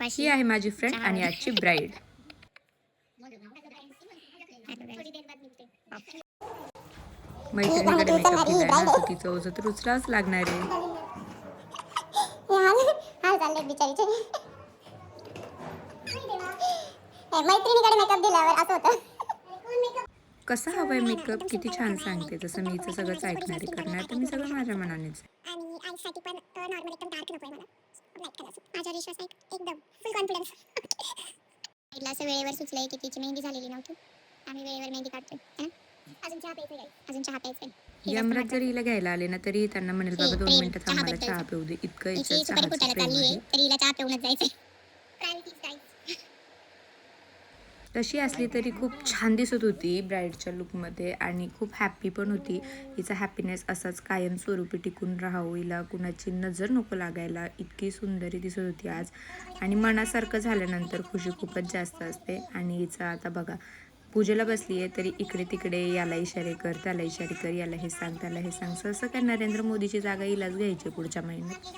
ही आहे माझी फ्रेंड आणि आजची ब्राईड. मैत्रिणीकडे मेकअप दिलाय ना, तर तिचं ओझं तर उचलावंच लागणार आहे. मैत्रिणीकडे मेकअप दिल्यावर असं होतं. कसा हवाय मेकअप किती छान सांगते. जसं मी हिचं सगळंच ऐकणार आहे, करणार तर मी सगळं माझ्या मनानेच. आणि आईसाठी पण नॉर्मल एकदम डार्क नकोय मला, लाईट कलर. माझ्या विश्वास आहे एकदम फुल कॉन्फिडन्स. तिला असं वेळेवर सुचलंय की तिची मेहंदी झालेली नव्हती, आम्ही वेळेवर मेहंदी काढतोय है ना. अजून चहा प्यायचंय गाईस, अजून चहा प्यायचंय. यमराज जरी हिला घ्यायला आले ना, तरी त्यांना म्हणेल बाबा 2 मिनिटं थांब, मला चहाबद्दल चहा पिऊ दे. इतकं हिचं हिची सुपारी चहाचं फुटायला प्रेम चालली आहे. आहे, तरी हिला चहा पिऊनच जायचंय. प्रायोरिटीज गाईस. तशी असली तरी खूप छान दिसत होती ब्राईडच्या लुकमध्ये आणि खूप हॅप्पी पण होती. हिचा हॅपीनेस असाच कायमस्वरूपी टिकून राहावं, हिला कुणाची नजर नको लागायला. इतकी सुंदरी दिसत होती आज आणि मनासारखं झाल्यानंतर खुशी खूपच जास्त असते. आणि हिचं आता बघा, पूजेला बसली आहे तरी इकडे तिकडे याला इशारे कर, त्याला इशारे कर, याला हे सांग, त्याला हे सांग. असं काय नरेंद्र मोदीची जागा हिलाच घ्यायची पुढच्या महिन्यात.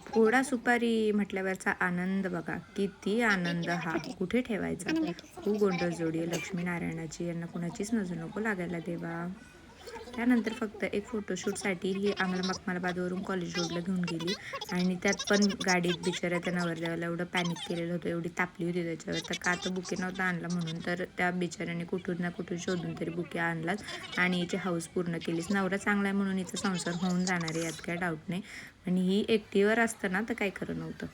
फोडा सुपारी म्हटल्यावरचा आनंद बघा, किती आनंद हा, कुठे ठेवायचा. खूप गोंडस जोडी आहे लक्ष्मीनारायणाची, यांना कुणाचीच नजर नको लागायला देवा. त्यानंतर फक्त एक फोटोशूटसाठी ही आम्हाला मखमलाबादवरून कॉलेज रोडला घेऊन गेली आणि त्यात पण गाडीत बिचाऱ्या त्या नवरदेवाला एवढं पॅनिक केलेलं होतं, एवढी तापली होती त्याच्यावर. तर का तर बुके नव्हता आणला म्हणून, तर त्या बिचाऱ्याने कुठून ना कुठून शोधून तरी बुके आणलाच आणि हिची हाऊस पूर्ण केलीच. नवरा चांगला आहे म्हणून हिचा संसार होऊन जाणार आहे, यात काय डाऊट नाही. आणि ही एकटीवर असतं ना तर काही खरं नव्हतं.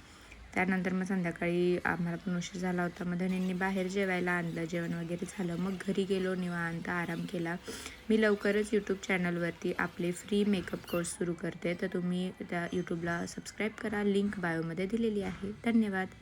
त्यानंतर मग संध्याकाळी आम्हाला पण उशीर झाला होता. मग धनींनी बाहेर जेवायला आणलं, जेवण वगैरे झालं. मग घरी गेलो, निवांत आराम केला. मी लवकरच यूट्यूब चॅनलवरती आपले फ्री मेकअप कोर्स सुरू करते, तर तुम्ही त्या यूट्यूबला सबस्क्राईब करा. लिंक बायोमध्ये दिलेली आहे. धन्यवाद.